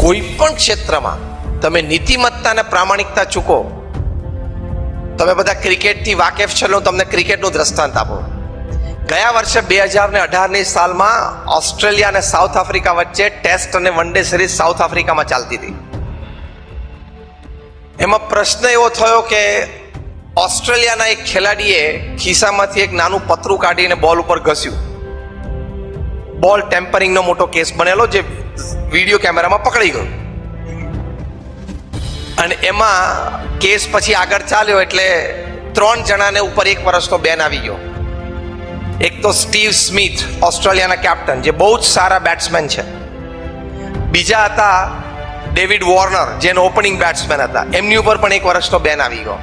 કોઈ પણ ક્ષેત્રમાં તમે નીતિમત્તા અને પ્રામાણિકતા ચૂકો. તમે બધા ક્રિકેટથી વાકેફ છો, તમને ક્રિકેટનું દ્રષ્ટાંત આપો. ગયા વર્ષે 2018ની સાલમાં ઓસ્ટ્રેલિયા અને સાઉથ આફ્રિકા વચ્ચે ટેસ્ટ અને વન ડે સિરીઝ સાઉથ આફ્રિકામાં ચાલતી હતી. એમાં પ્રશ્ન એવો થયો કે ઓસ્ટ્રેલિયાના એક ખેલાડીએ ખિસ્સામાંથી એક નાનું પતરું કાઢીને બોલ ઉપર ઘસ્યું. બોલ ટેમ્પરિંગનો મોટો કેસ બનેલો, જે વિડીયો કેમેરામાં પકડી ગયો. અને એમાં કેસ પછી આગળ ચાલ્યો એટલે 3 જણાને ઉપર 1 વર્ષનો બેન આવી ગયો. એક તો સ્ટીવ સ્મિથ, ઓસ્ટ્રેલિયાના કેપ્ટન, જે બહુ જ સારા બેટ્સમેન છે. બીજા હતા ડેવિડ વોર્નર, જેનો ઓપનિંગ બેટ્સમેન હતા, એમની ઉપર પણ 1 વર્ષનો બેન આવી ગયો.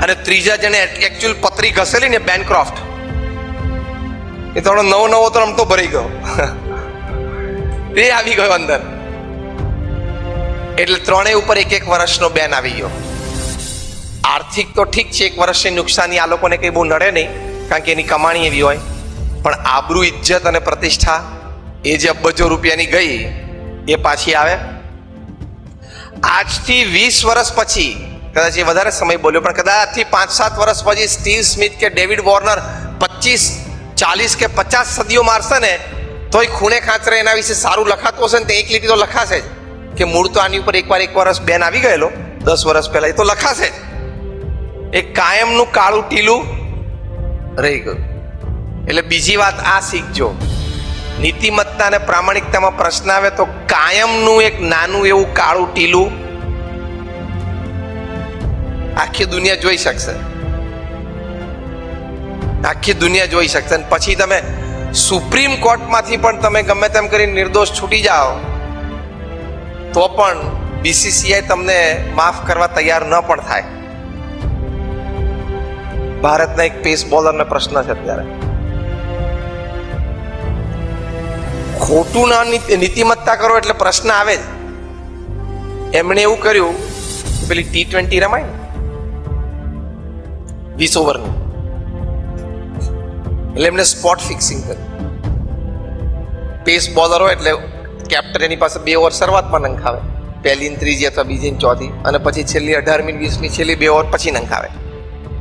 અને ત્રીજા જેને એકચ્યુઅલ પતરી ઘસેલી ને, બેનક્રોફ્ટ, એ થોડો નવો તો રમતો ભરી ગયો, એ આવી ગયો અંદર. એટલે ત્રણેય ઉપર 1 વર્ષનો બેન આવી ગયો. આર્થિક તો ઠીક છે, 1 વર્ષની નુકસાની આ લોકોને કંઈ બહુ નડે નહીં, કારણ કે એની કમાણી એવી હોય. પણ આબરૂ, ઇજ્જત અને પ્રતિષ્ઠા, એ જે અબજો રૂપિયાની ગઈ, એ પાછી આવે. આજથી 20 વર્ષ પછી, કદાચ એ વધારે સમય બોલ્યો, પણ કદાચથી 5-7 વર્ષ પછી સ્ટીવ સ્મિથ કે ડેવિડ વોર્નર 25, 40 કે 50 સદીઓ મારશે ને, તોય ખૂણે ખાંચરે એના વિશે સારું લખાતું હશે ને, તે 1 લીટી તો લખાશે જ કે મૂળ તો આની ઉપર 1 વર્ષ બેન આવી ગયેલો 10 વર્ષ પહેલા, એ તો લખાશે જ. એ કાયમનું કાળું ટીલું રહી ગયું. એટલે બીજી વાત આ શીખજો, નીતિમત્તા અને પ્રામાણિકતામાં પ્રશ્ન આવે તો કાયમનું એક નાનું એવું કાળું ટીલું આખી દુનિયા જોઈ શકશે, આખી દુનિયા જોઈ શકશે. અને પછી તમે સુપ્રીમ કોર્ટમાંથી પણ તમે ગમે તેમ કરીને નિર્દોષ છૂટી જાઓ તો પણ બીસીસીઆઈ તમને માફ કરવા તૈયાર ન પણ થાય. ભારતના એક પેસ બોલરને પ્રશ્ન છે અત્યારે, ખોટું ના નીતિમત્તા કરો એટલે પ્રશ્ન આવે જ. એમણે એવું કર્યું, પેલી T20 રમાય ને 20 ઓવરની, એટલે એમને સ્પોટ ફિક્સિંગ કર્યું. પેસ બોલરો એટલે કેપ્ટન એની પાસે 2 ઓવર શરૂઆતમાં નંખાવે, પહેલી ને ત્રીજી અથવા બીજી ને ચોથી, અને પછી છેલ્લી 18મી 20મી છેલ્લી 2 ઓવર પછી નંખાવે,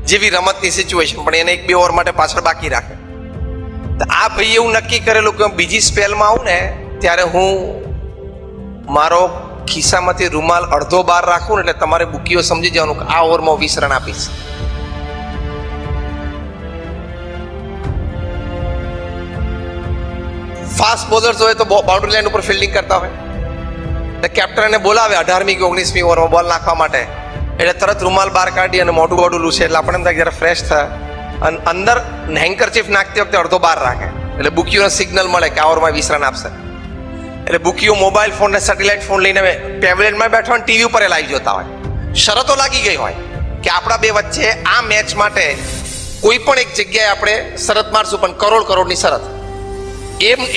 જેવી રમતની સિચ્યુએશન. પણ એને 1-2 ઓવર માટે પાછળ બાકી રાખે. તો આ ભાઈ એવું નક્કી કરેલું કે બીજી સ્પેલમાં આવું ને ત્યારે હું મારો ખિસ્સામાંથી રૂમાલ અડધો બહાર રાખું ને, એટલે તમારે બુકીઓ સમજી જવાનું કે આ ઓવરમાં 20 રન આપીશ. ફાસ્ટ બોલર્સ હોય તો બાઉન્ડ્રી લાઈન ઉપર ફિલ્ડિંગ કરતા હોય, એટલે કેપ્ટન એને બોલાવે 18મી કે 19મી ઓવરમાં બોલ નાખવા માટે, એટલે તરત રૂમાલ બહાર કાઢી અને મોઢું બોડું લૂછે, એટલે આપણે એમ થાય જરા ફ્રેશ થાય. અને અંદર હેન્કરચીફ નાખતી વખતે અડધો બહાર રાખે, એટલે બુકીઓને સિગ્નલ મળે કે આ ઓવરમાં 20 રન આપશે. એટલે બુકીઓ મોબાઈલ ફોન ને સેટેલાઇટ ફોન લઈને પેવેલિયનમાં બેઠા હોય, ટીવી ઉપર લાઈવ જોતા હોય. શરતો લાગી ગઈ હોય કે આપણા બે વચ્ચે આ મેચ માટે કોઈ પણ એક જગ્યાએ આપણે શરત મારશું, પણ કરોડની શરત,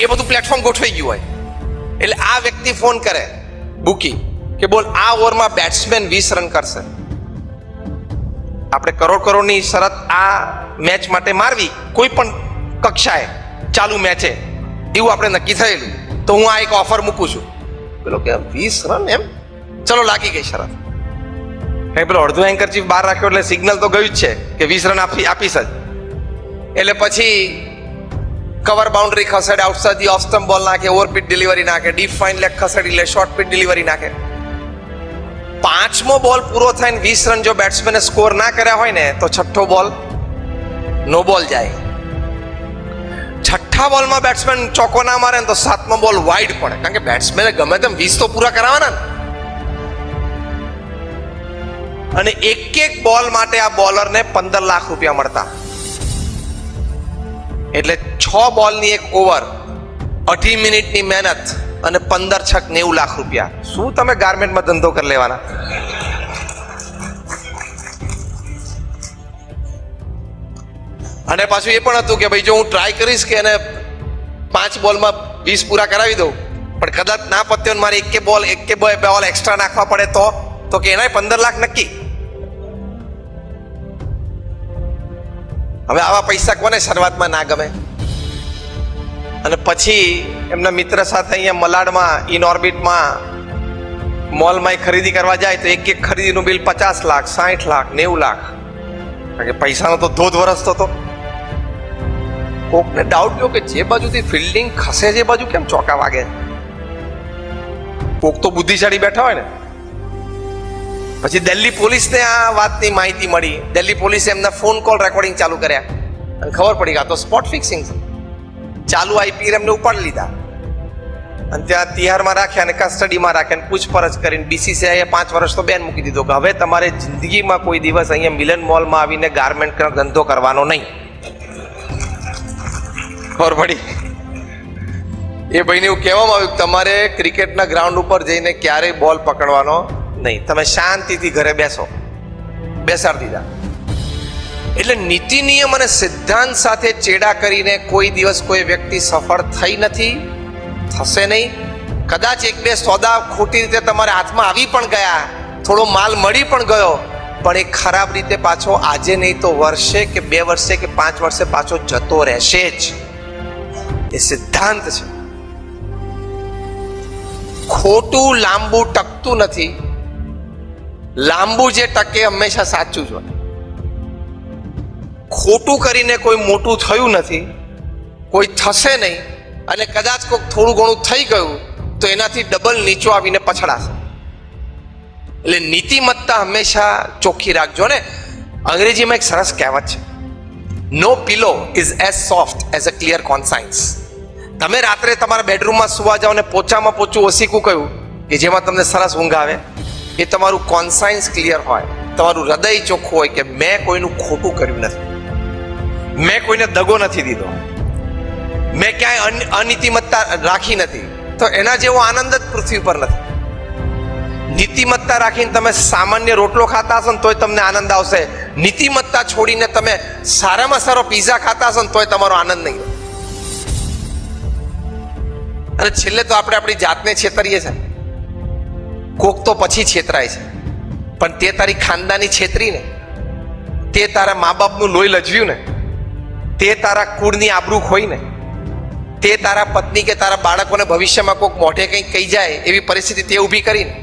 એ બધું પ્લેટફોર્મ ગોઠવાઈ ગયું હોય. એટલે આ વ્યક્તિ ફોન કરે બુકી કે બોલ આ ઓવરમાં બેટ્સમેન 20 રન કરશે. આપણે કરોડની શરત આ મેચ માટે મારવી, કોઈ પણ કક્ષાએ ચાલુ મેચે, એવું આપણે નક્કી થયેલું. તો હું આ એક ઓફર મૂકું છું. પેલો કે 20 રન એમ, ચલો લાગી ગઈ શરત. કઈ પેલો અડધો હેન્કરચીફ બહાર રાખ્યો એટલે સિગ્નલ તો ગયું જ છે કે 20 રન આપીશ જ. એટલે પછી કવર બાઉન્ડ્રી ખસેડે, આઉટસાઇડ ધી ઓફ સ્ટમ્પ બોલ નાખે, ઓવરપીટ ડિલિવરી નાખે, ડીપ ફાઇન લેગ ખસેડી લે, શોર્ટ પીટ ડિલિવરી નાખે. 5મો બોલ પૂરો થઈને 20 રન જો બેટ્સમેને સ્કોર ના કર્યા હોય ને, તો 6થો બોલ નો બોલ જાય. 6થા બોલમાં બેટ્સમેન ચોકો ના મારે ને તો 7મો બોલ વાઇડ પડે, કારણ કે બેટ્સમેને ગમે તેમ 20 તો પૂરા કરાવવાના ને. અને એક બોલ માટે આ બોલરને 15 લાખ રૂપિયા મળતા. એટલે 6 બોલની 1 ઓવર, 18 મિનિટની મહેનત અને 15 છક 90 લાખ રૂપિયા. શું તમે ગાર્મેન્ટમાં ધંધો કરી લેવાના? અને પાછું એ પણ હતું કે ભાઈ જો હું ટ્રાય કરીશ કે એને 5 બોલમાં 20 પૂરા કરાવી દઉં, પણ કદાચ ના પત્યો મારે એક બોલ એક્સ્ટ્રા નાખવા પડે તો કે એના 15 લાખ નક્કી. હવે આવા પૈસા કોને શરૂઆતમાં ના ગમે? અને પછી એમના મિત્ર સાથે અહીંયા મલાડમાં ઇન ઓર્બિટમાં મોલમાં ખરીદી કરવા જાય તો એક ખરીદીનું બિલ 50 લાખ, 60 લાખ, 90 લાખ. કારણ કે પૈસાનો તો ધોધ વરસતો હતો. કોકને ડાઉટ થયો કે જે બાજુથી ફિલ્ડિંગ ખસે છે એ બાજુ કેમ ચોકા વાગે. કોક તો બુદ્ધિશાળી બેઠા હોય ને. પછી દિલ્હી પોલીસને આ વાતની માહિતી મળી. દિલ્હી પોલીસે એમના ફોન કોલ રેકોર્ડિંગ ચાલુ કર્યા અને ખબર પડી કે આ તો સ્પોટ ફિક્સિંગ છે. ચાલુ આઈપીએ એમને ઉપાડી લીધા અને ત્યાં તિહારમાં રાખ્યા અને કસ્ટડીમાં રાખ્યા અને પૂછપરછ કરીને બીસીસીઆઈએ 5 વર્ષ તો બેન મૂકી દીધો કે હવે તમારે જિંદગીમાં કોઈ દિવસ અહીંયા મિલન મોલમાં આવીને ગાર્મેન્ટ ધંધો કરવાનો નહીં. ખબર પડી. એ ભાઈને એવું કહેવામાં આવ્યું કે તમારે ક્રિકેટના ગ્રાઉન્ડ ઉપર જઈને ક્યારેય બોલ પકડવાનો નહીં, તમે શાંતિથી ઘરે બેસો. બેસાડી દીધા. એટલે નીતિ નિયમ અને સિદ્ધાંત સાથે ચેડા કરીને કોઈ દિવસ કોઈ વ્યક્તિ સફળ થઈ નથી, થશે નહીં. કદાચ 1-2 સોદા ખોટી રીતે તમારા હાથમાં આવી પણ ગયા, થોડો માલ મળી પણ ગયો, પણ એ ખરાબ રીતે પાછો આજે નહીં તો વર્ષે કે 2 વર્ષે કે 5 વર્ષે પાછો જતો રહેશે જ. એ સિદ્ધાંત છે. ખોટું લાંબુ ટકતું નથી, લાંબુ જે ટકે હંમેશા સાચું જ હોય. ખોટું કરીને કોઈ મોટું થયું નથી, કોઈ થશે નહીં, અને કદાચ કોઈ થોડું ઘણું થઈ ગયું તો એનાથી ડબલ નીચો આવીને પછડાશે. એટલે નીતિમત્તા હંમેશા ચોખ્ખી રાખજો ને. અંગ્રેજીમાં એક સરસ કહેવત છે, no pillow is as soft as a clear conscience. તમે રાત્રે તમારા બેડરૂમમાં સુવા જાઓ ને પોચામાં પોચું ઓસીકું કહ્યું કે જેમાં તમને સરસ ઊંઘ આવે, એ તમારું કોન્સાયન્સ ક્લિયર હોય, તમારું હૃદય ચોખ્ખું હોય કે મેં કોઈનું ખોટું કર્યું નથી, મેં કોઈને દગો નથી દીધો, મેં ક્યાંય અનીતિમત્તા રાખી નથી, તો એના જેવો આનંદ જ પૃથ્વી પર નથી. નીતિમત્તા રાખીને તમે સામાન્ય રોટલો ખાતા હશો ને તોય તમને આનંદ આવશે. નીતિમત્તા છોડીને તમે સારામાં સારો પીઝા ખાતા હશો ને તોય તમારો આનંદ નહીં. અને છેલ્લે તો આપણે આપણી જાતને છેતરીએ છીએ. કોક તો પછી છેતરાય છે, પણ તે તારી ખાનદાની છેતરી ને, તે તારા મા બાપનું લોહી લજવ્યું ને, તે તારા કુળની આબરૂ ખોઈ ને, તે તારા પત્ની કે તારા બાળકોને ભવિષ્યમાં કોઈક મોઢે કંઈક કહી જાય એવી પરિસ્થિતિ તે ઊભી કરીને